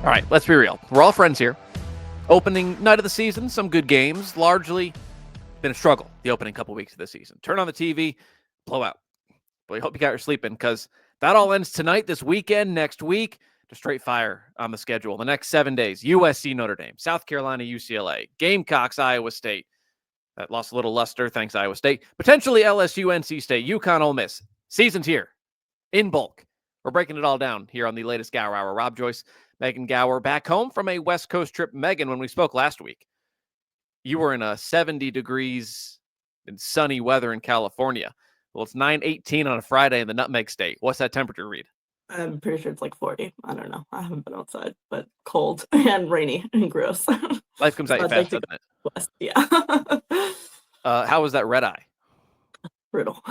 All right, let's be real. We're all friends here. Opening night of the season, some good games. Largely been a struggle the opening couple weeks of the season. Turn on the TV, blowout. But I hope you got your sleep in because that all ends tonight, this weekend, next week. To straight fire on the schedule. The next 7 days, USC, Notre Dame, South Carolina, UCLA, Gamecocks, Iowa State. That lost a little luster, thanks Iowa State. Potentially LSU, NC State, UConn, Ole Miss. Season's here in bulk. We're breaking it all down here on the latest Gauer Hour. Rob Joyce, Megan Gauer, back home from a West Coast trip. Megan, when we spoke last week, you were in 70 degrees in sunny weather in California. Well, it's 9:18 on a Friday in the Nutmeg State. What's that temperature read? I'm pretty sure it's like 40. I don't know. I haven't been outside, but cold and rainy and gross. Life comes at you fast, doesn't it? West, yeah. How was that red eye? Brutal.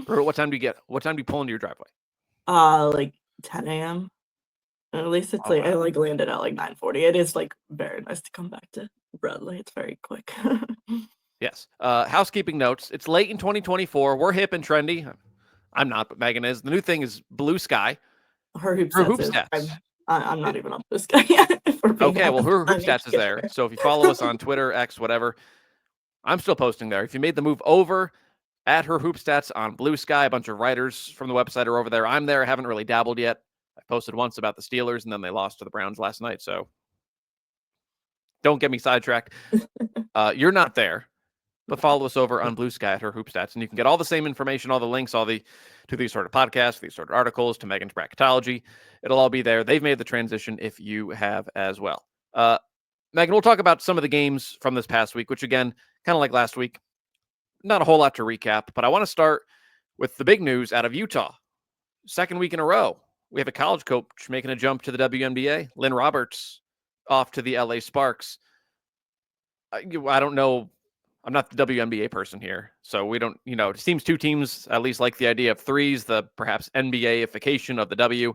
Brutal. What time do you pull into your driveway? Like 10 a.m. At least it's I landed at like 9:40. It is like very nice to come back to Bradley. It's very quick. Yes. Housekeeping notes. It's late in 2024. We're hip and trendy. I'm not, but Megan is. The new thing is Blue Sky. Her hoop stats. I'm not even on Blue Sky yet. Okay, well, her hoop stats is there. So if you follow us on Twitter, X, whatever, I'm still posting there. If you made the move over at her hoop stats on Blue Sky, a bunch of writers from the website are over there. I'm there. I haven't really dabbled yet. I posted once about the Steelers, and then they lost to the Browns last night. So don't get me sidetracked. You're not there. But follow us over on Blue Sky at her hoop stats, and you can get all the same information, all the links, to these sort of podcasts, these sort of articles, to Megan's bracketology. It'll all be there. They've made the transition if you have as well. Megan, we'll talk about some of the games from this past week, which again, kind of like last week, not a whole lot to recap, but I want to start with the big news out of Utah. Second week in a row, we have a college coach making a jump to the WNBA. Lynn Roberts off to the LA Sparks. I don't know. I'm not the WNBA person here, so we don't, it seems two teams at least like the idea of threes, the perhaps NBA-ification of the W.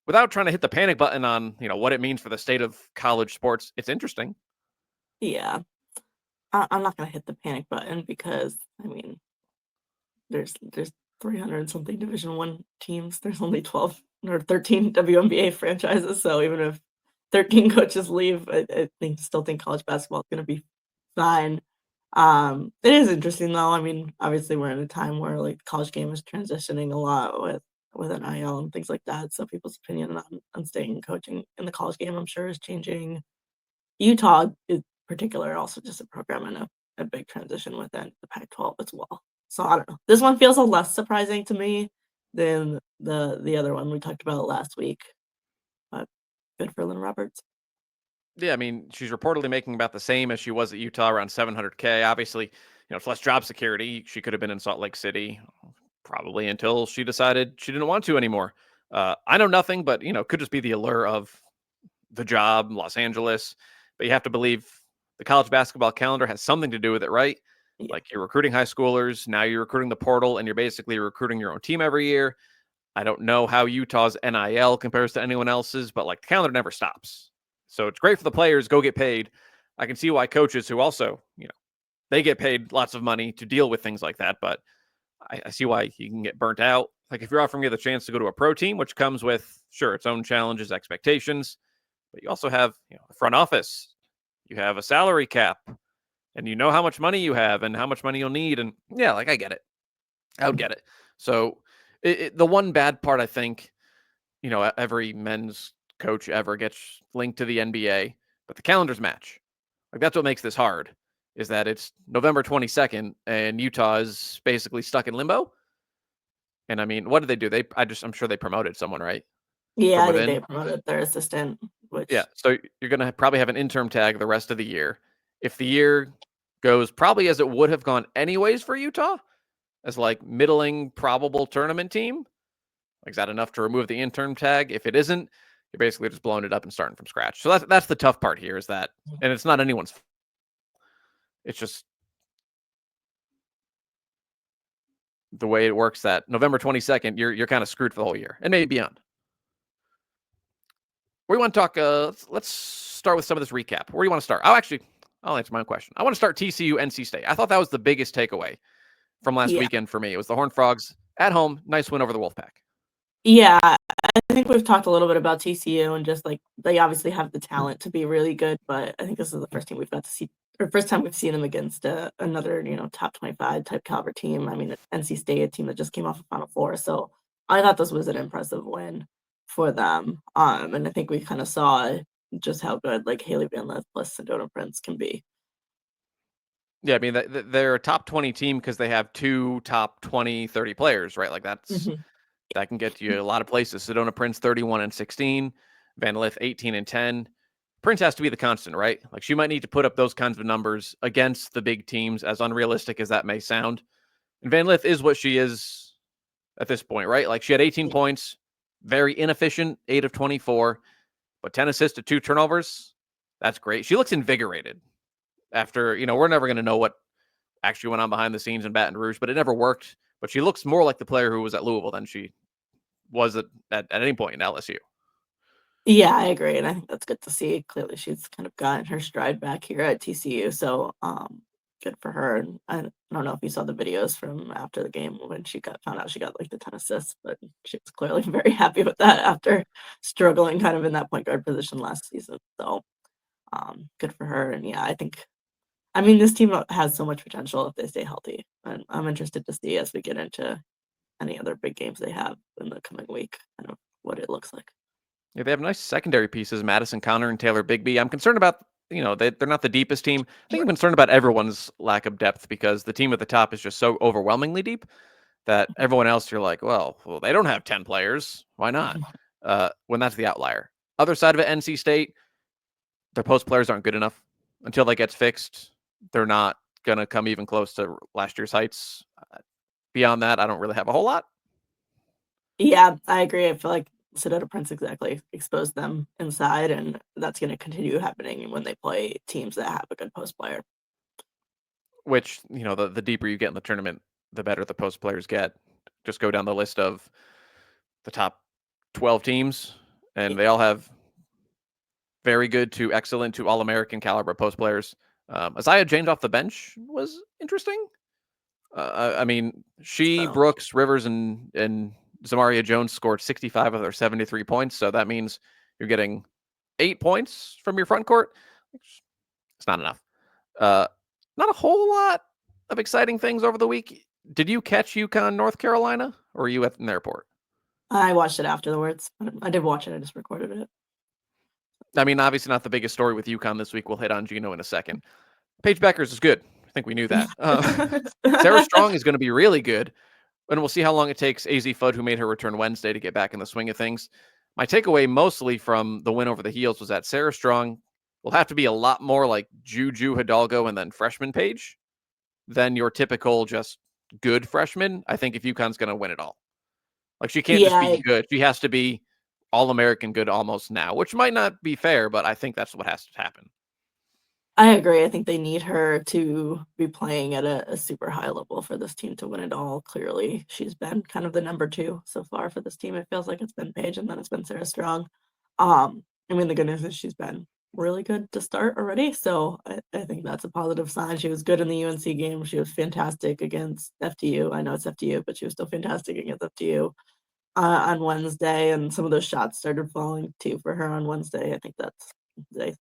Without trying to hit the panic button on, what it means for the state of college sports, it's interesting. Yeah. I'm not going to hit the panic button because, there's 300 something Division I teams. There's only 12 or 13 WNBA franchises, so even if 13 coaches leave, I still think college basketball is going to be fine. It is interesting though. Obviously we're in a time where like college game is transitioning a lot with NIL and things like that. So people's opinion on staying coaching in the college game, I'm sure, is changing. Utah in particular, also just a program in a big transition within the Pac-12 as well. So I don't know. This one feels a less surprising to me than the other one we talked about last week. But good for Lynn Roberts. Yeah, she's reportedly making about the same as she was at Utah, around $700K. Obviously, it's less job security. She could have been in Salt Lake City probably until she decided she didn't want to anymore. I know nothing, but, could just be the allure of the job, Los Angeles. But you have to believe the college basketball calendar has something to do with it, right? Yeah. Like you're recruiting high schoolers. Now you're recruiting the portal, and you're basically recruiting your own team every year. I don't know how Utah's NIL compares to anyone else's, but like the calendar never stops. So it's great for the players, go get paid. I can see why coaches who also, they get paid lots of money to deal with things like that. But I see why you can get burnt out. Like if you're offering you the chance to go to a pro team, which comes with, sure, its own challenges, expectations, but you also have, a front office. You have a salary cap, and you know how much money you have and how much money you'll need. And yeah, like I get it. I would get it. So the one bad part, I think, every men's coach ever gets linked to the NBA, but the calendars match. Like that's what makes this hard, is that it's November 22nd and Utah is basically stuck in limbo. And what did they do? I'm sure they promoted someone, right? Yeah, I think they promoted their assistant. Yeah, so you're going to probably have an interim tag the rest of the year. If the year goes probably as it would have gone anyways for Utah, as like middling probable tournament team, like is that enough to remove the interim tag? If it isn't, you're basically just blowing it up and starting from scratch. So that's the tough part here, is that, and it's not anyone's fault. It's just the way it works that November 22nd, you're kind of screwed for the whole year and maybe beyond. We want to talk, let's start with some of this recap. Where do you want to start? I'll answer my own question. I want to start TCU-NC State. I thought that was the biggest takeaway from last weekend for me. It was the Horned Frogs at home. Nice win over the Wolfpack. Yeah, I think we've talked a little bit about TCU and just like they obviously have the talent to be really good, but I think this is the first team we've got to see, or first time we've seen them against another, top 25 type caliber team. I mean, NC State, a team that just came off a Final Four, so I thought this was an impressive win for them. And I think we kind of saw just how good like Haley Van Lith plus Sedona Prince can be. Yeah, I mean, they're a top 20 team because they have two top 20, 30 players, right? Like that can get you a lot of places. Sedona Prince 31-16, Van Lith 18-10. Prince has to be the constant, right? Like she might need to put up those kinds of numbers against the big teams, as unrealistic as that may sound. And Van Lith is what she is at this point, right? Like she had 18 points, very inefficient, 8 of 24, but 10 assists to 2 turnovers. That's great. She looks invigorated after, we're never going to know what actually went on behind the scenes in Baton Rouge, but it never worked. But she looks more like the player who was at Louisville than she was at any point in LSU. Yeah, I agree, and I think that's good to see. Clearly, she's kind of gotten her stride back here at TCU, so good for her. And I don't know if you saw the videos from after the game when she found out she got like the 10 assists, but she was clearly very happy with that after struggling kind of in that point guard position last season. So good for her. And yeah, I mean, this team has so much potential if they stay healthy, and I'm interested to see as we get into any other big games they have in the coming week, kind of what it looks like. Yeah, they have nice secondary pieces, Madison Connor and Taylor Bigby. I'm concerned about, they're not the deepest team. I think I'm concerned about everyone's lack of depth because the team at the top is just so overwhelmingly deep that everyone else, you're like, well, they don't have 10 players. Why not? When that's the outlier. Other side of it, NC State, their post players aren't good enough. Until that gets fixed, they're not going to come even close to last year's heights. Beyond that, I don't really have a whole lot. Yeah, I agree. I feel like Sedona Prince exactly exposed them inside, and that's going to continue happening when they play teams that have a good post player. Which, the deeper you get in the tournament, the better the post players get. Just go down the list of the top 12 teams, and they all have very good to excellent to All-American caliber post players. Isaiah James off the bench was interesting. I mean, Brooks, Rivers, and Zamaria Jones scored 65 of their 73 points. So that means you're getting 8 points from your front court. It's not enough. Not a whole lot of exciting things over the week. Did you catch UConn, North Carolina, or were you at an airport? I watched it afterwards. I did watch it. I just recorded it. I mean, obviously not the biggest story with UConn this week. We'll hit on Geno in a second. Paige Beckers is good. I think we knew that. Sarah Strong is going to be really good. And we'll see how long it takes AZ Fudd, who made her return Wednesday, to get back in the swing of things. My takeaway mostly from the win over the Heels was that Sarah Strong will have to be a lot more like Juju Hidalgo and then freshman Paige than your typical just good freshman. I think if UConn's going to win it all. Like she can't just be good. She has to be All-American good almost now, which might not be fair, but I think that's what has to happen. I agree. I think they need her to be playing at a super high level for this team to win it all. Clearly, she's been kind of the number 2 so far for this team. It feels like it's been Paige and then it's been Sarah Strong. I mean, the good news is she's been really good to start already. So I think that's a positive sign. She was good in the UNC game. She was fantastic against FDU. I know it's FDU, but she was still fantastic against FDU on Wednesday. And some of those shots started falling too for her on Wednesday. I think that's the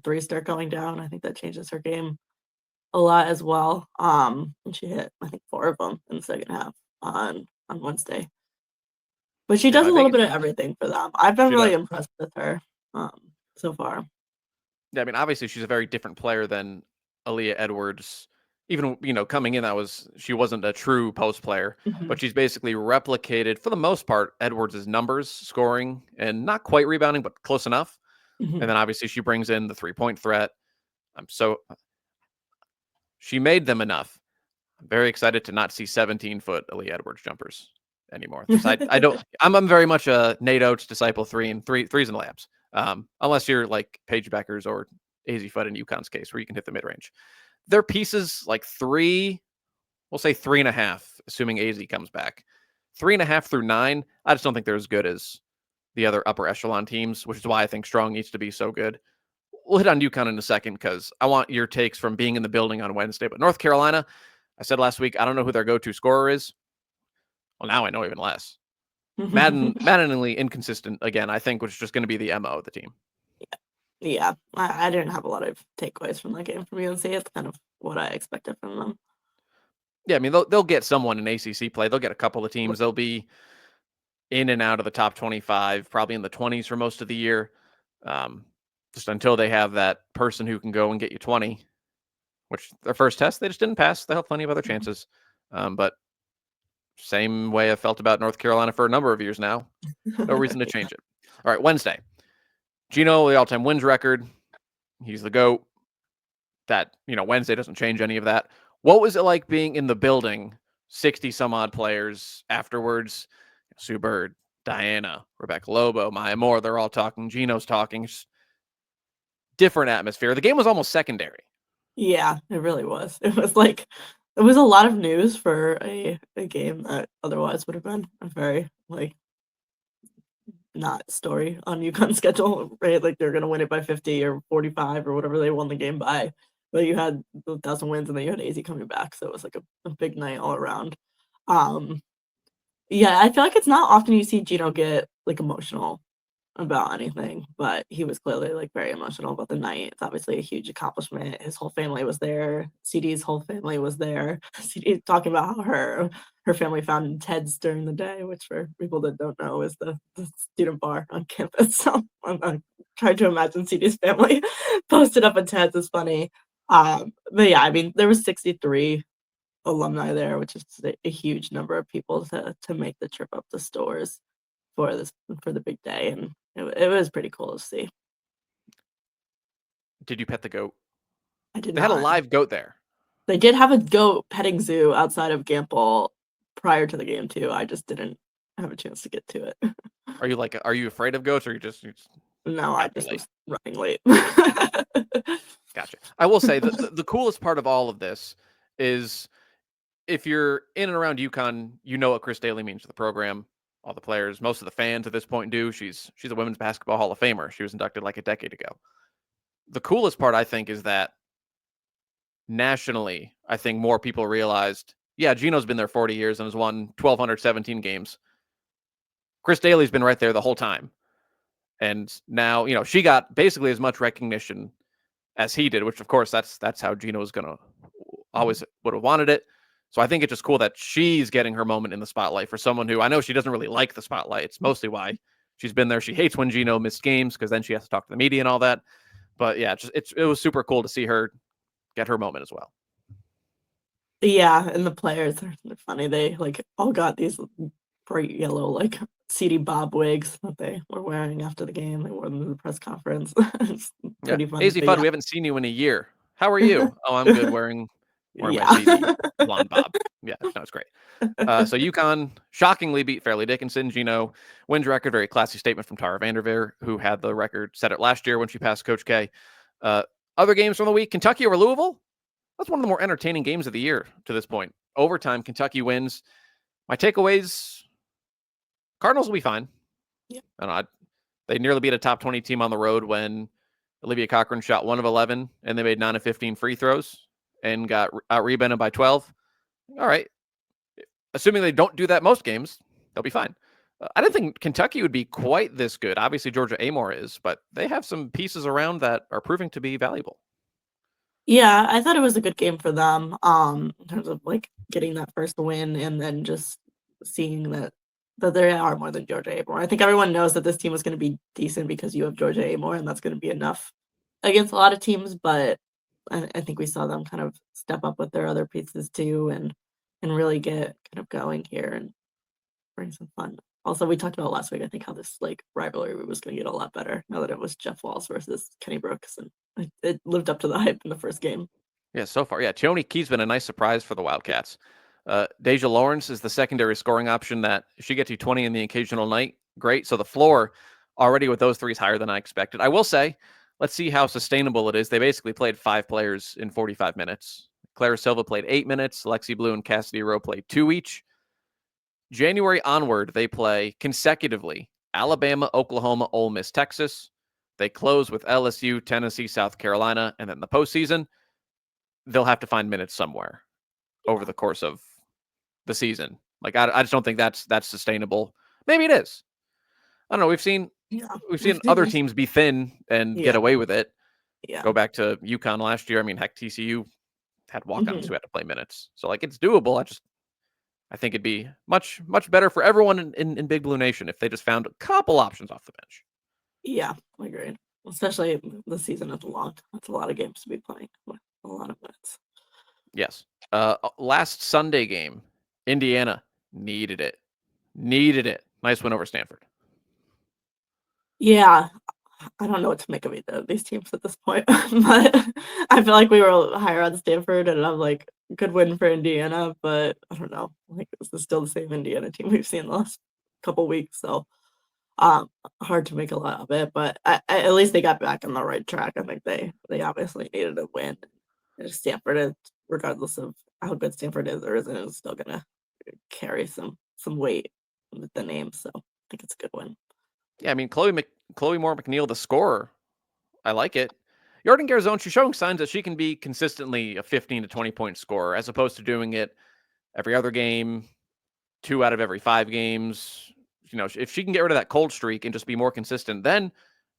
threes start going down. I think that changes her game a lot as well. And she hit, I think, 4 of them in the second half on Wednesday. But she does a little bit of everything for them. I've been really impressed with her so far. Yeah, I mean, obviously she's a very different player than Aaliyah Edwards. Even, coming in, she wasn't a true post player, but she's basically replicated, for the most part, Edwards' numbers, scoring, and not quite rebounding, but close enough. And then obviously she brings in the 3-point threat. She made them enough. I'm very excited to not see 17-foot Aaliyah Edwards jumpers anymore. I'm very much a Nate Oates disciple threes in the labs. Unless you're like Paige Beckers or AZ Fudd in UConn's case, where you can hit the mid range. Their pieces like 3, we'll say 3.5, assuming AZ comes back. 3.5 through 9. I just don't think they're as good as the other upper echelon teams, which is why I think Strong needs to be so good. We'll hit on UConn in a second because I want your takes from being in the building on Wednesday. But North Carolina, I said last week, I don't know who their go-to scorer is. Well, now I know even less. Maddeningly inconsistent again, I think, which is just going to be the MO of the team. Yeah, I didn't have a lot of takeaways from that game from UNC. It's kind of what I expected from them. Yeah, I mean, they'll get someone in ACC play. They'll get a couple of teams. They'll be in and out of the top 25, probably in the 20s for most of the year. Just until they have that person who can go and get you 20, which their first test, they just didn't pass. They have plenty of other chances. But same way I felt about North Carolina for a number of years now. No reason to change it. All right, Wednesday. Geno, the all-time wins record. He's the GOAT. That, Wednesday doesn't change any of that. What was it like being in the building, 60 some odd players afterwards? Sue Bird, Diana, Rebecca Lobo, Maya Moore, they're all talking. Geno's talking. Different atmosphere. The game was almost secondary. Yeah, it really was. It was a lot of news for a game that otherwise would have been a very not story on UConn's schedule, right? Like they're gonna win it by 50 or 45 or whatever they won the game by. But you had 1,000 wins and then you had AZ coming back, so it was like a big night all around. Yeah, I feel like it's not often you see Geno get emotional about anything, but he was clearly very emotional about the night. It's obviously a huge accomplishment. His whole family was there. CD's whole family was there. CD talking about how her family found Ted's during the day, which for people that don't know is the student bar on campus. So I'm trying to imagine CD's family posted up at Ted's. It's funny. But yeah, I mean, there was 63 alumni there, which is a huge number of people to make the trip up to Stores for the big day, and it was pretty cool to see. Did you pet the goat? I did They not. had a live goat there. They did have a goat petting zoo outside of Gamble prior to the game too. I just didn't have a chance to get to it. Are you afraid of goats, or you just No, I just was running late. Gotcha. I will say the coolest part of all of this is if you're in and around UConn, you know what Chris Daly means to the program. All the players, most of the fans at this point do. She's a women's basketball Hall of Famer. She was inducted like a decade ago. The coolest part, I think, is that nationally, I think more people realized, yeah, Geno's been there 40 years and has won 1,217 games. Chris Daly's been right there the whole time. And now, she got basically as much recognition as he did, which of course that's how Geno was gonna always would have wanted it. So I think it's just cool that she's getting her moment in the spotlight for someone who I know she doesn't really like the spotlight. It's mostly why she's been there. She hates when Geno missed games because then she has to talk to the media and all that. But yeah, it was super cool to see her get her moment as well. Yeah, and the players are funny. They all got these bright yellow CD Bob wigs that they were wearing after the game. They wore them to the press conference. It's pretty funny. AZ Fudd, we haven't seen you in a year. How are you? Oh, I'm good wearing my CD blonde bob. Yeah, no, it's great. So UConn shockingly beat Fairleigh Dickinson. Geno wins record, very classy statement from Tara Vanderveer, who had the record set it last year when she passed Coach K. Other games from the week, Kentucky over Louisville. That's one of the more entertaining games of the year to this point. Overtime, Kentucky wins. My takeaways, Cardinals will be fine. Yeah. They nearly beat a top 20 team on the road when Olivia Cochran shot 1 of 11 and they made 9 of 15 free throws and got out-rebounded by 12. All right. Assuming they don't do that most games, they'll be fine. I didn't think Kentucky would be quite this good. Obviously, Georgia Amore is, but they have some pieces around that are proving to be valuable. Yeah, I thought it was a good game for them in terms of getting that first win and then just seeing that they are more than Georgia Amore. I think everyone knows that this team is going to be decent because you have Georgia Amore, and that's going to be enough against a lot of teams. But I think we saw them kind of step up with their other pieces too, and really get kind of going here and bring some fun. Also, we talked about last week, I think, how this rivalry was going to get a lot better now that it was Jeff Walls versus Kenny Brooks, and it lived up to the hype in the first game. Yeah, so far, yeah. Tioni Key's been a nice surprise for the Wildcats. Deja Lawrence is the secondary scoring option that if she gets you 20 in the occasional night, great. So the floor already with those three is higher than I expected. I will say, let's see how sustainable it is. They basically played 5 players in 45 minutes. Clara Silva played 8 minutes. Lexi Blue and Cassidy Rowe played 2 each. January onward, they play consecutively Alabama, Oklahoma, Ole Miss, Texas. They close with LSU, Tennessee, South Carolina, and then the postseason, they'll have to find minutes somewhere over the course of the season. I just don't think that's sustainable. Maybe it is. I don't know. We've seen other Yeah. teams be thin and get Yeah. away with it. Yeah. Go back to UConn last year. I mean, heck, TCU had walk-ons Mhm. who had to play minutes. So like it's doable. I think it'd be much better for everyone in Big Blue Nation if they just found a couple options off the bench. Yeah, agreed. Especially the season is long. That's a lot of games to be playing with a lot of minutes. Yes. Last Sunday game, Indiana needed it. Needed it. Nice win over Stanford. Yeah, I don't know what to make of either of these teams at this point, but I feel like we were higher on Stanford, and I'm like, good win for Indiana, but I don't know. Like, this is still the same Indiana team we've seen the last couple weeks, so hard to make a lot of it. But at least they got back on the right track. I think they obviously needed a win. And Stanford, is, regardless of how good Stanford is or isn't, is still gonna carry some weight with the name. So I think it's a good win. Yeah, I mean, Chloe Moore McNeil, the scorer, I like it. Jordan Garzone, she's showing signs that she can be consistently a 15 to 20 point scorer as opposed to doing it every other game, 2 out of every 5 games. You know, if she can get rid of that cold streak and just be more consistent, then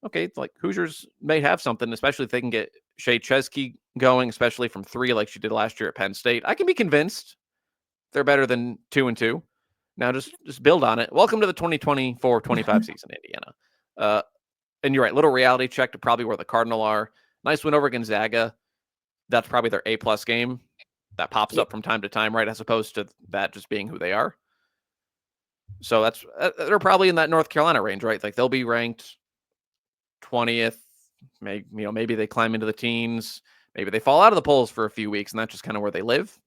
okay, it's like Hoosiers may have something, especially if they can get Shea Chesky going, especially from 3 like she did last year at Penn State. I can be convinced they're better than 2-2. Now just build on it. Welcome to the 2024-25 season, Indiana. And you're right, little reality check to probably where the Cardinal are. Nice win over Gonzaga. That's probably their A+ game. That pops up from time to time, right? As opposed to that just being who they are. So that's they're probably in that North Carolina range, right? Like they'll be ranked 20th. Maybe they climb into the teens. Maybe they fall out of the polls for a few weeks, and that's just kind of where they live.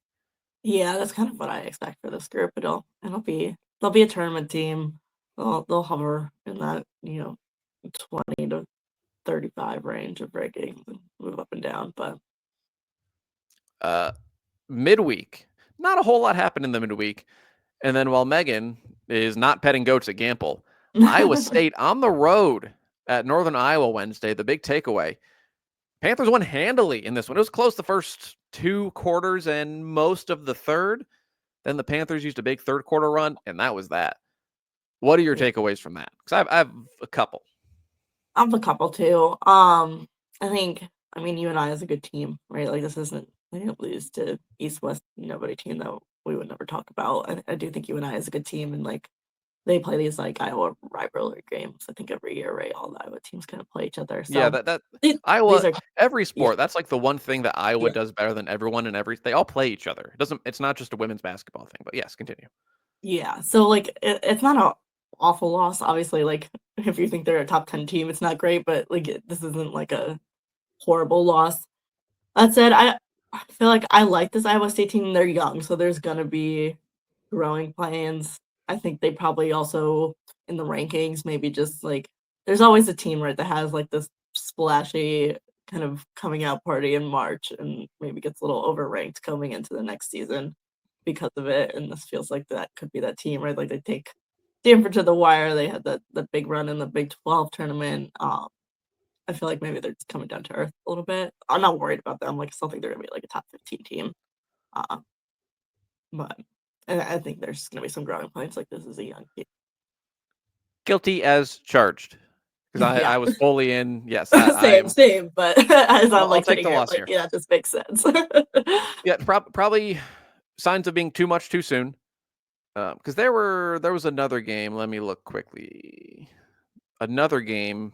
Yeah, that's kind of what I expect for this group. They'll be a tournament team. They'll hover in that 20 to 35 range of rankings and move up and down. But Midweek, not a whole lot happened in the midweek. And then while Megan is not petting goats at Gamble, Iowa State on the road at Northern Iowa Wednesday, the big takeaway. Panthers won handily in this one. It was close the first 2 quarters and most of the third. Then the Panthers used a big third quarter run, and that was that. What are your takeaways from that? Because I have a couple. I have a couple too. I mean, UNI is a good team, right? Like this isn't they didn't lose to East West nobody team that we would never talk about. I do think UNI is a good team, and like they play these like Iowa rivalry games. I think every year, right? All the Iowa teams kind of play each other. Yeah, So that Iowa, these are every yeah, sport, that's like the one thing that Iowa yeah. does better than everyone and they all play each other. It's not just a women's basketball thing, but yes, continue. Yeah, so, like, it's not a awful loss, obviously, like, if you think they're a top 10 team, it's not great, but, like, this isn't, like, a horrible loss. That said, I feel like I like this Iowa State team, they're young, so there's gonna be growing plans. I think they probably also, in the rankings, maybe just, like there's always a team, right, that has, like, this splashy kind of coming out party in March and maybe gets a little overranked coming into the next season because of it, and this feels like that could be that team, right? Like, they take Stanford to the wire, they had the big run in the Big 12 tournament, I feel like maybe they're just coming down to earth a little bit. I'm not worried about them, like, I still think they're gonna be, like, a top 15 team, uh, but I think there's gonna be some growing pains, like, this is a young team. Guilty as charged. Because Yeah. I was fully in. Yes, I am. Same, but as I'm, I'll like, take sitting the here, loss like, here. yeah, this makes sense. Yeah, probably signs of being too much too soon. Because there was another game. Let me look quickly. Another game.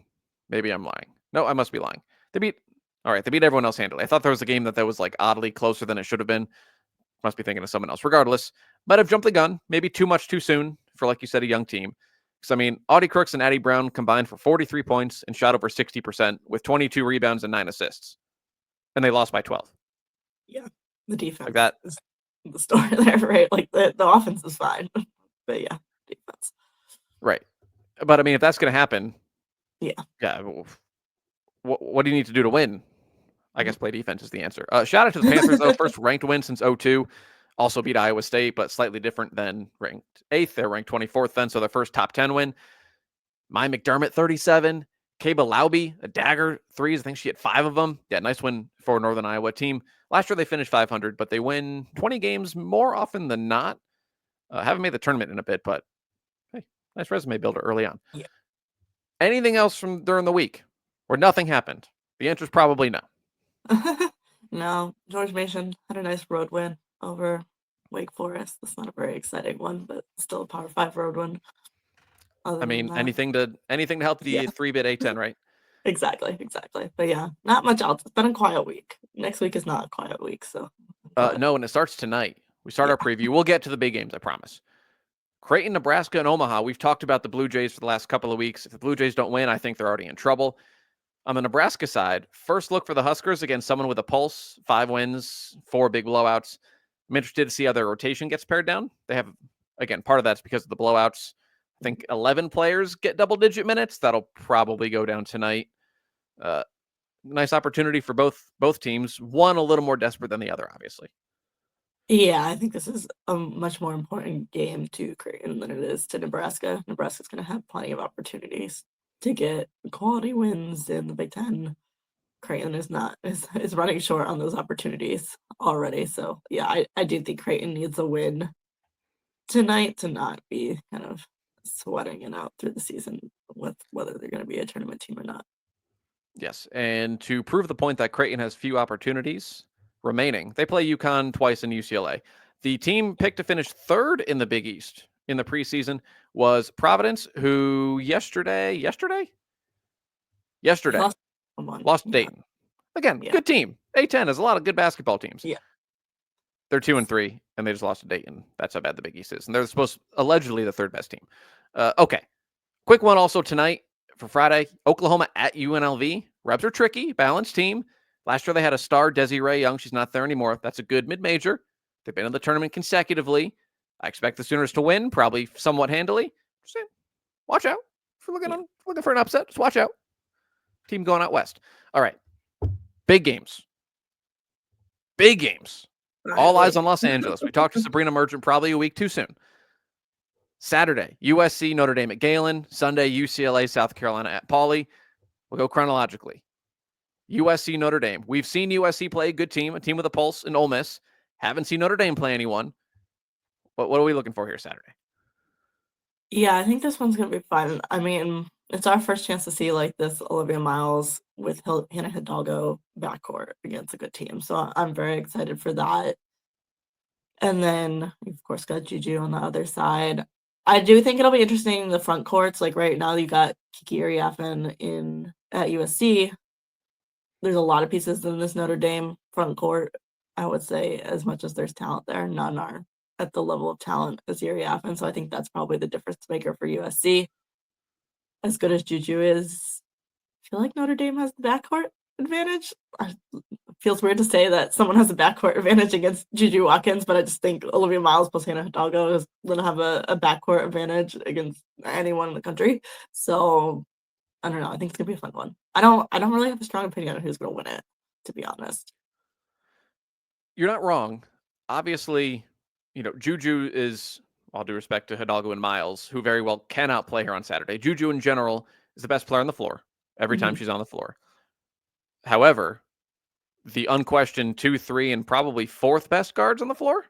Maybe I'm lying. No, I must be lying. They beat everyone else handily. I thought there was a game that was like oddly closer than it should have been. Must be thinking of someone else. Regardless, might have jumped the gun. Maybe too much too soon for, like you said, a young team. Because I mean, Audie Crooks and Addie Brown combined for 43 points and shot over 60% with 22 rebounds and 9 assists, and they lost by 12. Yeah, the Like defense that. is the story there, right? Like, the offense is fine, but yeah, defense. Right. But I mean, if that's going to happen, Yeah. yeah, what do you need to do to win? I guess play defense is the answer. Shout out to the Panthers, though. First ranked win since 2002. Also beat Iowa State, but slightly different than ranked 8th. They're ranked 24th then, so their first top 10 win. My McDermott, 37. Kaba Lauby, a dagger threes. I think she hit 5 of them. Yeah, nice win for Northern Iowa team. Last year they finished 500, but they win 20 games more often than not. Haven't made the tournament in a bit, but hey, Nice resume builder early on. Yeah. Anything else from during the week where nothing happened? The answer is probably no. No, George Mason had a nice road win over Wake Forest. That's not a very exciting one, but still a Power 5 road win. Other I than mean, that, anything to help the yeah, 3-bit A10, right? exactly. But yeah, not much else. It's been a quiet week. Next week is not a quiet week, so. But No, and it starts tonight. We start yeah, our preview. We'll get to the big games, I promise. Creighton, Nebraska, and Omaha. We've talked about the Blue Jays for the last couple of weeks. If the Blue Jays don't win, I think they're already in trouble. On the Nebraska side, first look for the Huskers against someone with a pulse, 5 wins, 4 big blowouts. I'm interested to see how their rotation gets pared down. They have, again, part of that's because of the blowouts. I think 11 players get double-digit minutes. That'll probably go down tonight. Nice opportunity for both teams. One a little more desperate than the other, obviously. yeah, I think this is a much more important game to Creighton than it is to Nebraska. Nebraska's going to have plenty of opportunities to get quality wins in the Big Ten. Creighton is running short on those opportunities already. So yeah, I do think Creighton needs a win tonight to not be kind of sweating it out through the season with whether they're going to be a tournament team or not. Yes, and to prove the point that Creighton has few opportunities remaining, they play UConn twice and UCLA. The team picked to finish third in the Big East in the preseason was Providence, who yesterday lost Yeah. Dayton. Again, Yeah. good team. A10 has a lot of good basketball teams. Yeah. They're 2-3, and they just lost to Dayton. That's how bad the Big East is. And they're allegedly the third best team. Okay. Quick one also tonight for Friday. Oklahoma at UNLV. Rebs are tricky, balanced team. Last year they had a star, Desiree Young. She's not there anymore. That's a good mid-major. They've been in the tournament consecutively. I expect the Sooners to win, probably somewhat handily. Just saying, watch out. If you're looking for an upset, just watch out. Team going out west. All right. Big games. All eyes on Los Angeles. We talked to Sabrina Merchant probably a week too soon. Saturday, USC, Notre Dame at Galen. Sunday, UCLA, South Carolina at Pauley. We'll go chronologically. USC, Notre Dame. We've seen USC play a good team, a team with a pulse, and Ole Miss. Haven't seen Notre Dame play anyone. But what are we looking for here Saturday? Yeah, I think this one's going to be fun. I mean, it's our first chance to see like this Olivia Miles with Hannah Hidalgo backcourt against a good team. So I'm very excited for that. And then, of course, got Juju on the other side. I do think it'll be interesting in the front courts. Like right now, you got Kiki Auriemma at USC. There's a lot of pieces in this Notre Dame front court. I would say as much as there's talent there, none are at the level of talent as Auriemma. So I think that's probably the difference maker for USC. As good as Juju is, I feel like Notre Dame has the backcourt advantage. It feels weird to say that someone has a backcourt advantage against Juju Watkins, but I just think Olivia Miles plus Hannah Hidalgo is going to have a backcourt advantage against anyone in the country. So I don't know. I think it's going to be a fun one. I don't really have a strong opinion on who's going to win it, to be honest. You're not wrong. Obviously, Juju is, all due respect to Hidalgo and Miles, who very well can outplay her on Saturday. Juju in general is the best player on the floor every time she's on the floor. However, the unquestioned 2, 3, and probably 4th best guards on the floor,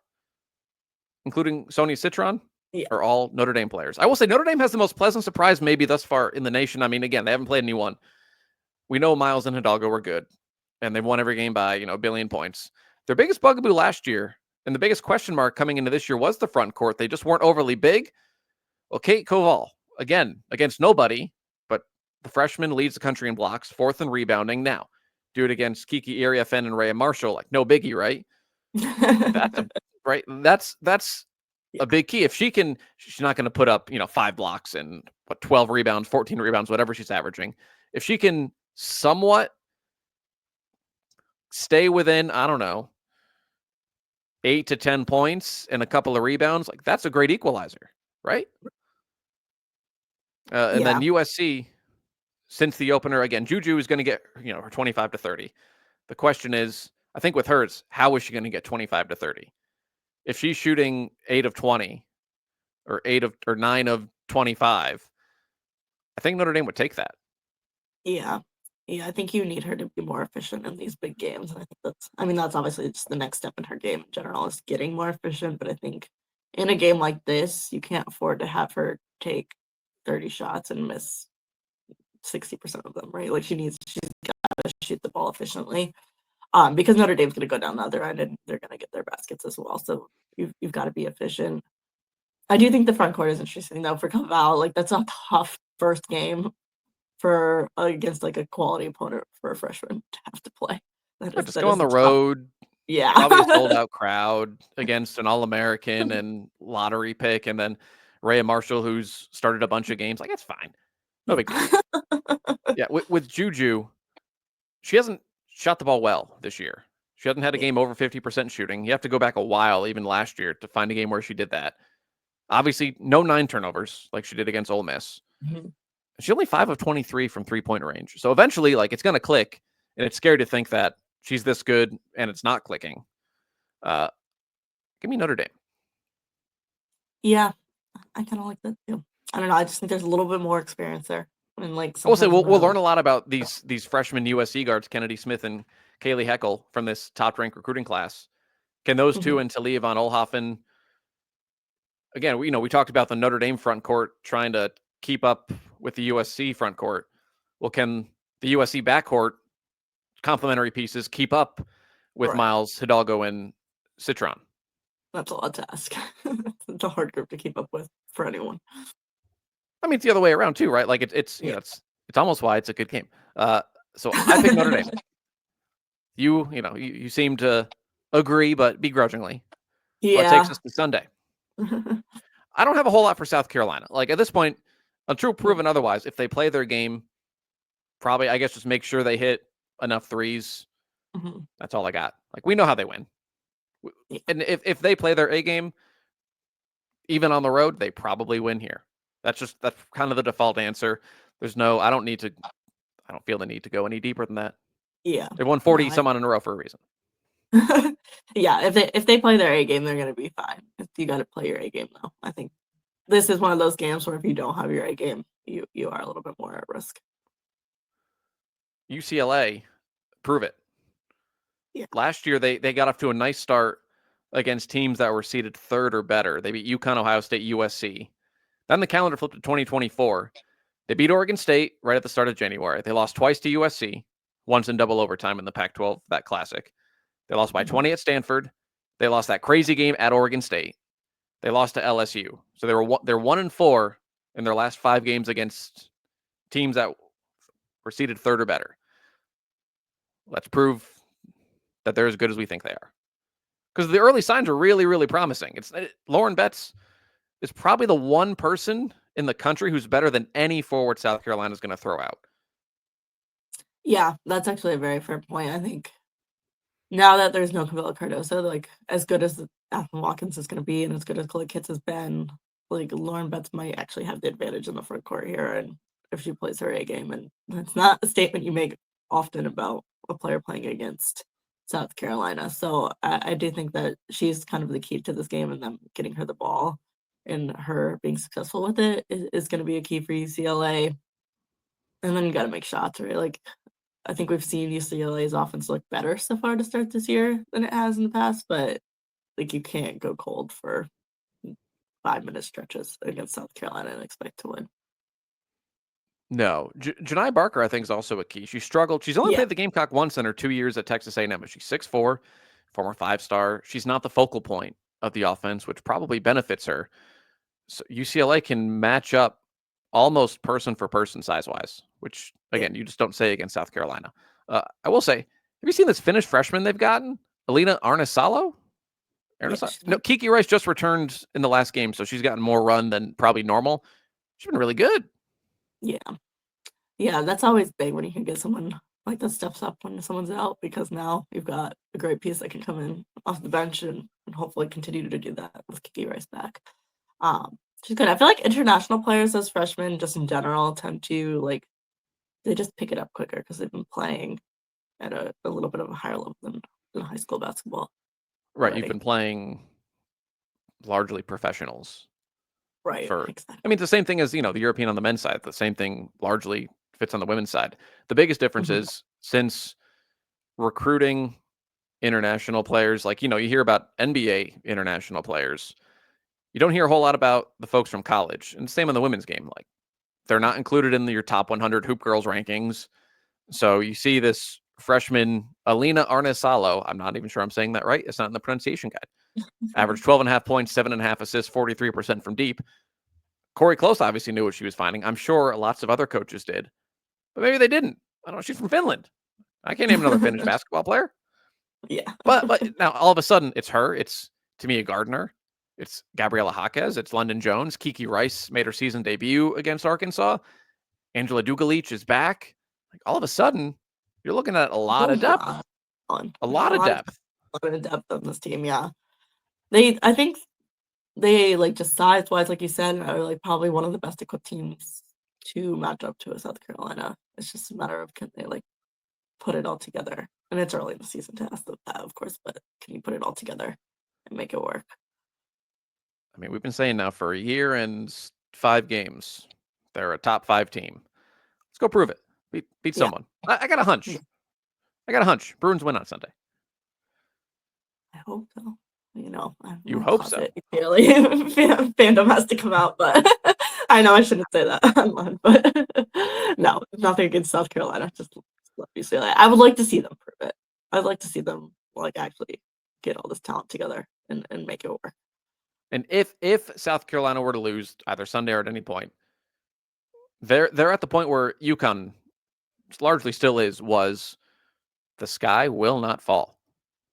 including Sonia Citron, are all Notre Dame players. I will say Notre Dame has the most pleasant surprise maybe thus far in the nation. I mean, again, they haven't played anyone. We know Miles and Hidalgo were good, and they've won every game by, a billion points. Their biggest bugaboo last year, and the biggest question mark coming into this year, was the front court. They just weren't overly big. Well, Kate Koval, again, against nobody, but the freshman leads the country in blocks, 4th in rebounding. Now, do it against Kiki Auriemma and Rhea Marshall, like no biggie, right? That's a big key. If she can, she's not going to put up, 5 blocks and 12 rebounds, 14 rebounds, whatever she's averaging. If she can somewhat stay within, I don't know, 8 to 10 points and a couple of rebounds, like that's a great equalizer, right? And then USC, since the opener, again, Juju is going to get, her 25 to 30. The question is, I think with hers, how is she going to get 25 to 30? If she's shooting 8 of 20 or 9 of 25, I think Notre Dame would take that. Yeah. Yeah, I think you need her to be more efficient in these big games. And I think that's obviously just the next step in her game in general is getting more efficient. But I think in a game like this, you can't afford to have her take 30 shots and miss 60% of them, right? Like she's got to shoot the ball efficiently. Because Notre Dame's going to go down the other end and they're going to get their baskets as well. So you've got to be efficient. I do think the front court is interesting though for Cal. Like that's a tough first game for against like a quality opponent for a freshman to have to play. Just go on the road. Yeah. Probably a sold out crowd against an All-American and lottery pick, and then Rhea Marshall, who's started a bunch of games. Like, it's fine. No big deal. Yeah, with Juju, she hasn't shot the ball well this year. She hasn't had a game over 50% shooting. You have to go back a while, even last year, to find a game where she did that. Obviously, no 9 turnovers like she did against Ole Miss. Mm-hmm. She's only 5 of 23 from 3-point range. So eventually, like, it's going to click, and it's scary to think that she's this good and it's not clicking. Give me Notre Dame. Yeah, I kind of like that too. I don't know. I just think there's a little bit more experience there. And like, I will say we'll learn a lot about these freshman USC guards, Kennedy Smith and Kaylee Heckel, from this top-ranked recruiting class. Can those two and Talia von Oelhoffen, again, we talked about the Notre Dame front court trying to keep up with the USC front court. Well, can the USC backcourt complementary pieces keep up with Miles, Hidalgo, and Citron? That's a lot to ask. It's a hard group to keep up with for anyone. I mean, it's the other way around too, right? Like it's almost why it's a good game. So I pick Notre Dame. You seem to agree, but begrudgingly. Yeah. What takes us to Sunday? I don't have a whole lot for South Carolina. Like at this point, until proven otherwise, if they play their game, probably I guess just make sure they hit enough threes. That's all I got. Like we know how they win. And if they play their A game, even on the road, they probably win here. That's kind of the default answer. I don't feel the need to go any deeper than that. Yeah. They've won 40 some on in a row for a reason. Yeah, if they play their A game, they're gonna be fine. You gotta play your A game though. I think this is one of those games where if you don't have your A game, you are a little bit more at risk. UCLA, prove it. Yeah. Last year they got off to a nice start against teams that were seeded 3rd or better. They beat UConn, Ohio State, USC. Then the calendar flipped to 2024. They beat Oregon State right at the start of January. They lost twice to USC, once in double overtime in the Pac-12, that classic. They lost by 20 at Stanford. They lost that crazy game at Oregon State. They lost to LSU. So they're 1-4 in their last 5 games against teams that were seeded 3rd or better. Let's prove that they're as good as we think they are. Because the early signs are really, really promising. Lauren Betts is probably the one person in the country who's better than any forward South Carolina is going to throw out. Yeah, that's actually a very fair point. I think now that there's no Camila Cardoso, like as good as Athlon Watkins is going to be and as good as Chloe Kitts has been, like Lauren Betts might actually have the advantage in the front court here, and if she plays her A game, and that's not a statement you make often about a player playing against South Carolina. So I do think that she's kind of the key to this game, and them getting her the ball and her being successful with it is going to be a key for UCLA. And then you got to make shots, right? Like I think we've seen UCLA's offense look better so far to start this year than it has in the past, but like you can't go cold for 5-minute stretches against South Carolina and expect to win. No. Janai Barker, I think, is also a key. She struggled. She's only played the Gamecock once in her 2 years at Texas A&M, but she's 6'4", former 5-star. She's not the focal point of the offense, which probably benefits her. So UCLA can match up almost person for person size-wise, which, again, you just don't say against South Carolina. I will say, have you seen this Finnish freshman they've gotten? Alina Arnisalo? No, Kiki Rice just returned in the last game, so she's gotten more run than probably normal. She's been really good. Yeah, that's always big when you can get someone like that steps up when someone's out, because now you've got a great piece that can come in off the bench and hopefully continue to do that with Kiki Rice back. She's good. I feel like international players as freshmen, just in general, tend to they just pick it up quicker because they've been playing at a little bit of a higher level than high school basketball. Right, you've been playing largely professionals. Right. Exactly. I mean, it's the same thing as, the European on the men's side. The same thing largely fits on the women's side. The biggest difference is since recruiting international players, you hear about NBA international players. You don't hear a whole lot about the folks from college. And same in the women's game. They're not included in your top 100 hoop girls rankings. So you see this freshman, Alina Arnesalo. I'm not even sure I'm saying that right. It's not in the pronunciation guide. Averaged 12.5 points, 7.5 assists, 43% from deep. Corey Close obviously knew what she was finding. I'm sure lots of other coaches did, but maybe they didn't. I don't know. She's from Finland. I can't name another Finnish basketball player. Yeah. But now all of a sudden it's her. It's Tamia Gardner. It's Gabriela Jaquez. It's London Jones. Kiki Rice made her season debut against Arkansas. Angela Dugalich is back. Like all of a sudden, you're looking at a lot of depth. A lot of depth on this team. Yeah, I think they like just size wise, like you said, are like probably one of the best equipped teams to match up to a South Carolina. It's just a matter of can they like put it all together. And it's early in the season to ask that, of course, but can you put it all together and make it work? I mean, we've been saying now for a year and 5 games, they're a top 5 team. Let's go prove it. Beat someone. I got a hunch. I got a hunch. Bruins win on Sunday. I hope so. You know, you hope so. Clearly, fandom has to come out, but I know I shouldn't say that online. But no, nothing against South Carolina. Just let me say that. I would like to see them prove it. I'd like to see them like actually get all this talent together and make it work. And if South Carolina were to lose either Sunday or at any point, they're at the point where UConn largely still was the sky will not fall.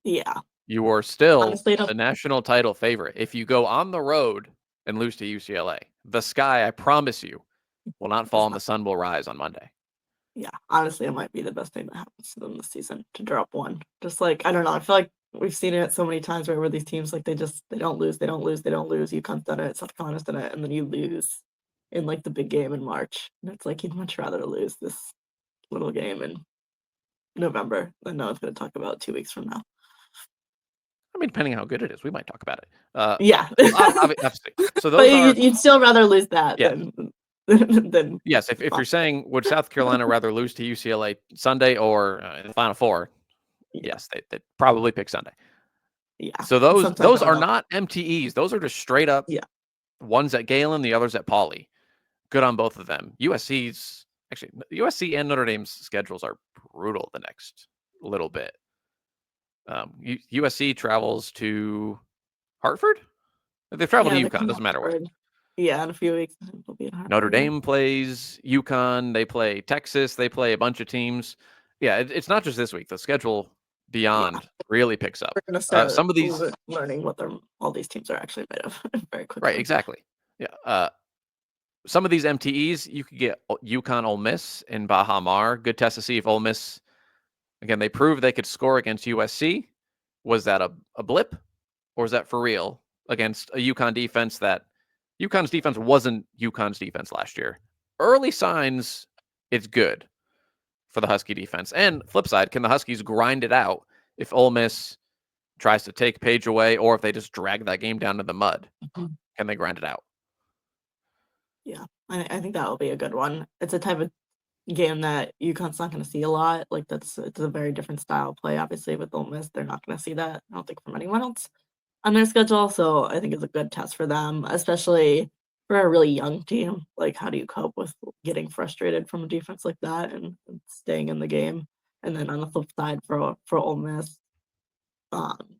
Yeah. You are still Honestly, the national title favorite. If you go on the road and lose to UCLA, the sky, I promise you, will not fall and the sun will rise on Monday. Yeah, honestly, it might be the best thing that happens to them this season to drop one. Just like, I don't know, I feel like we've seen it so many times where these teams, like, they don't lose. UConn's done it, South Carolina's done it, and then you lose in, like, the big game in March. And it's like, you'd much rather lose this little game in November than no one's going to talk about 2 weeks from now. I mean, depending on how good it is, we might talk about it. Yeah. Obviously. So those but you'd still rather lose that than yes, if you're saying would South Carolina rather lose to UCLA Sunday or in the Final Four, yes, they'd probably pick Sunday. Yeah. So those are not MTEs. Those are just straight up ones at Galen, the others at Pauley. Good on both of them. USC and Notre Dame's schedules are brutal the next little bit. USC travels to Hartford. They travel to UConn. Doesn't matter what. Yeah, in a few weeks they'll be in Hartford. Notre Dame plays UConn. They play Texas. They play a bunch of teams. Yeah, it's not just this week. The schedule beyond really picks up. We're gonna start some of these learning what all these teams are actually made of very quickly. Right, exactly. Yeah. Some of these MTEs you could get UConn, Ole Miss, and Baha Mar. Good test to see if Ole Miss. Again, they proved they could score against USC. Was that a blip, or is that for real against a UConn defense that UConn's defense wasn't UConn's defense last year? Early signs, it's good for the Husky defense. And flip side, can the Huskies grind it out if Ole Miss tries to take Page away, or if they just drag that game down to the mud? Can they grind it out? Yeah, I think that will be a good one. It's a type of game that UConn's not going to see a lot. Like it's a very different style of play. Obviously, with Ole Miss, they're not going to see that. I don't think from anyone else on their schedule. So I think it's a good test for them, especially for a really young team. Like, how do you cope with getting frustrated from a defense like that and staying in the game? And then on the flip side, for Ole Miss,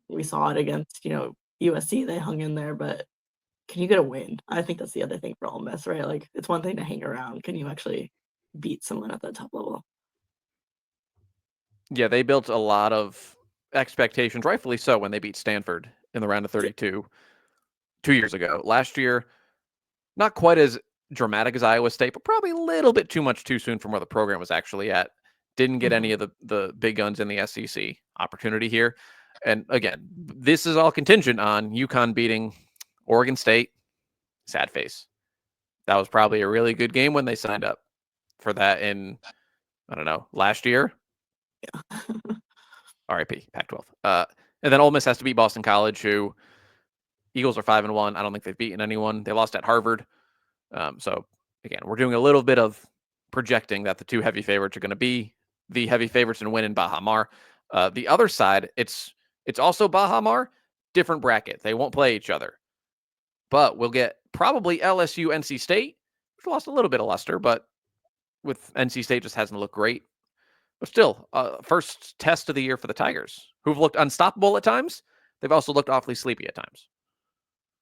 we saw it against USC. They hung in there, but can you get a win? I think that's the other thing for Ole Miss, right? Like, it's one thing to hang around. Can you actually beat someone at that top level? Yeah, they built a lot of expectations, rightfully so, when they beat Stanford in the round of 32 2 years ago. Last year, not quite as dramatic as Iowa State, but probably a little bit too much too soon from where the program was actually at. Didn't get any of the big guns in the SEC opportunity here. And again, this is all contingent on UConn beating Oregon State. Sad face. That was probably a really good game when they signed up for that in, I don't know, last year. Yeah. RIP, Pac-12. And then Ole Miss has to beat Boston College, who Eagles are 5-1. I don't think they've beaten anyone. They lost at Harvard. So again, we're doing a little bit of projecting that the two heavy favorites are going to be the heavy favorites and win in Baha Mar. The other side, it's also Baha Mar, different bracket. They won't play each other, but we'll get probably LSU, NC State, lost a little bit of luster, but with NC State just hasn't looked great. But still, first test of the year for the Tigers, who've looked unstoppable at times. They've also looked awfully sleepy at times.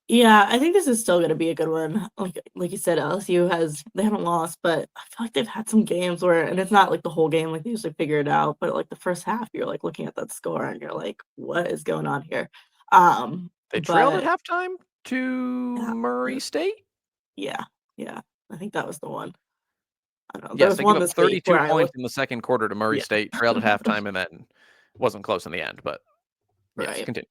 Yeah, I think this is still going to be a good one. Like you said, LSU they haven't lost, but I feel like they've had some games where, and it's not like the whole game, like they usually figure it out, but like the first half, you're like looking at that score and you're like, what is going on here? They trailed at But halftime to yeah, Murray State. yeah, I think that was the one. I don't know. There Yes, was they gave one up this week 32 where I points looked, in the second quarter to Murray yeah, State, trailed at halftime, and then wasn't close in the end. But yes, right. continue.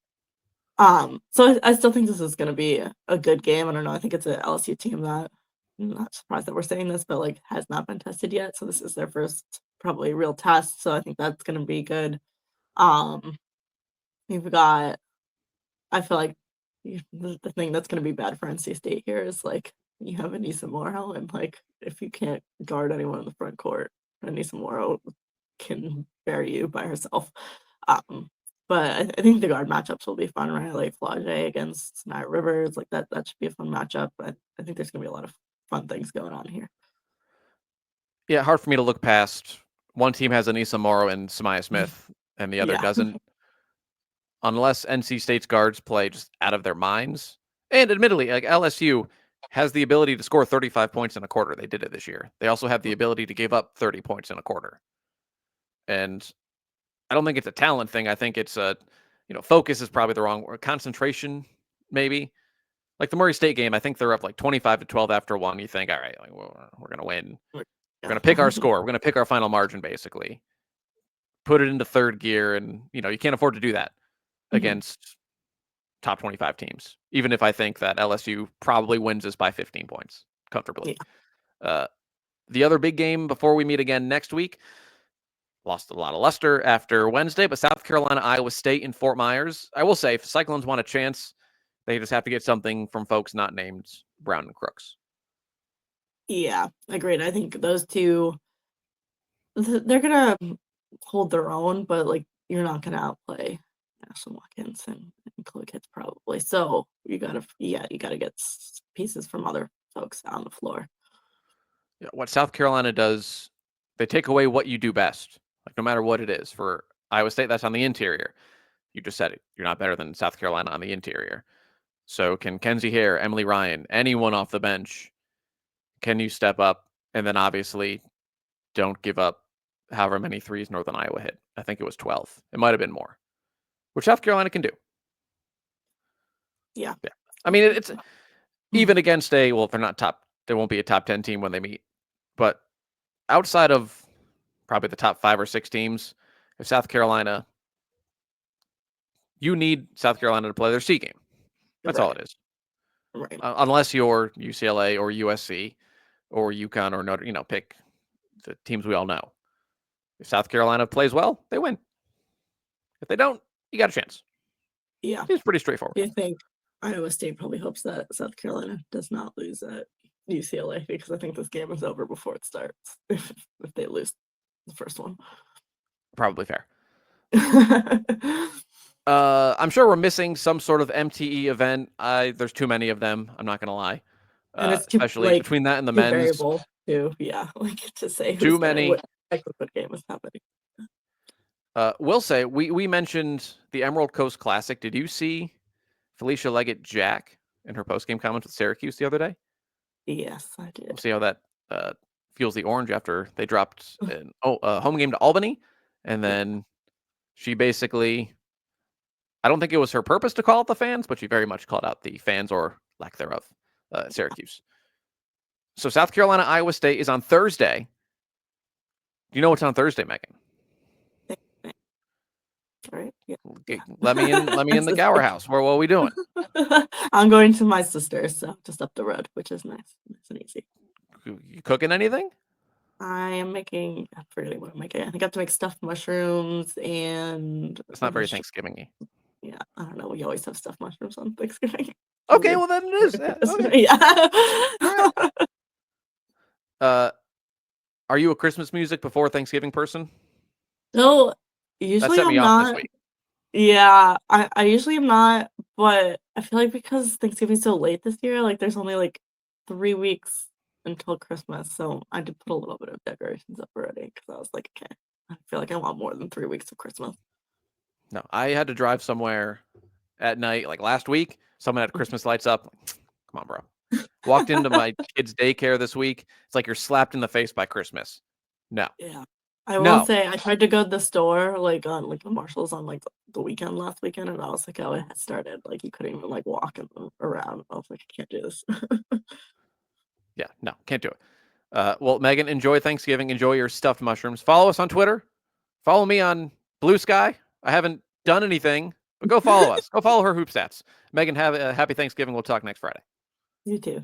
So I still think this is going to be a good game. I don't know. I think it's an LSU team that I'm not surprised that we're saying this, but like has not been tested yet. So this is their first probably real test. So I think that's going to be good. Um, we've got. I feel like the thing that's going to be bad for NC State here is like you have Anissa Morrow, and like if you can't guard anyone in the front court, Anissa Morrow can bury you by herself. Um, but I think the guard matchups will be fun, right? Like Flage against Nia Rivers, like that should be a fun matchup. But I think there's gonna be a lot of fun things going on here. Yeah, hard for me to look past. One team has Anissa Morrow and Samaya Smith, and the other Yeah. doesn't. Unless NC State's guards play just out of their minds. And admittedly, like LSU has the ability to score 35 points in a quarter. They did it this year. They also have the ability to give up 30 points in a quarter. And I don't think it's a talent thing. I think it's focus is probably the wrong word. Concentration, maybe. Like the Murray State game, I think they're up like 25-12 after one. You think, all right, like, we're going to win. We're going to pick our score. We're going to pick our final margin, basically. Put it into third gear, and, you can't afford to do that against top 25 teams, even if I think that LSU probably wins this by 15 points comfortably. Yeah. The other big game before we meet again next week, lost a lot of luster after Wednesday, but South Carolina, Iowa State in Fort Myers. I will say, if Cyclones want a chance, they just have to get something from folks not named Brown and Crooks. Yeah, agreed. I think those two, they're going to hold their own, but like you're not going to outplay Ashlyn Watkins and Chloe Kitts probably. So you gotta get pieces from other folks on the floor. Yeah, what South Carolina does, they take away what you do best, like no matter what it is. For Iowa State, that's on the interior. You just said it. You're not better than South Carolina on the interior. So can Kenzie Hare, Emily Ryan, anyone off the bench, can you step up? And then obviously don't give up however many threes Northern Iowa hit. I think it was 12. It might have been more, which South Carolina can do. Yeah. I mean, it's even against if they're not top, there won't be a top 10 team when they meet. But outside of probably the top 5 or 6 teams, if South Carolina, you need South Carolina to play their C game. That's all it is. Right. Unless you're UCLA or USC or UConn or Notre, pick the teams we all know. If South Carolina plays well, they win. If they don't, you got a chance. Yeah. It's pretty straightforward. I think Iowa State probably hopes that South Carolina does not lose at UCLA, because I think this game is over before it starts if they lose the first one. Probably fair. I'm sure we're missing some sort of MTE event. There's too many of them. I'm not going to lie. And it's too, especially between that and the men's. Variable too. Yeah, like to say who's too many. What game is happening. Will say we mentioned the Emerald Coast Classic. Did you see Felicia Leggett-Jack in her post-game comments with Syracuse the other day? Yes, I did. We'll see how that fuels the orange after they dropped an home game to Albany, and then she basically, I don't think it was her purpose to call out the fans, but she very much called out the fans, or lack thereof, at Syracuse. So South Carolina, Iowa State is on Thursday. Do you know what's on Thursday, Megan? All right. Yeah. Let me in the Gauer House. What are we doing? I'm going to my sister's, so just up the road, which is nice and easy. You cooking anything? I am making, I forget what I'm making. I think I have to make stuffed mushrooms, and it's not very Thanksgiving-y. Yeah, I don't know. We always have stuffed mushrooms on Thanksgiving. Okay, well then it is. Yeah, okay. Yeah. Are you a Christmas music before Thanksgiving person? No, usually I'm not. This week. Yeah, I usually am not, but I feel like because Thanksgiving's so late this year, like there's only like 3 weeks until Christmas, so I did put a little bit of decorations up already because I was like, okay, I feel like I want more than 3 weeks of Christmas. No, I had to drive somewhere at night, like last week. Someone had Christmas lights up. Come on, bro. Walked into my kid's daycare this week. It's like you're slapped in the face by Christmas. No. Yeah. I will No. say I tried to go to the store like on like the Marshalls on like the weekend last weekend, and I was like, oh, it had started. Like you couldn't even like walk around. I was like, I can't do this. Yeah, no, can't do it. Well, Megan, enjoy Thanksgiving. Enjoy your stuffed mushrooms. Follow us on Twitter. Follow me on Blue Sky. I haven't done anything, but go follow us. Go follow her hoop stats. Megan, have a happy Thanksgiving. We'll talk next Friday. You too.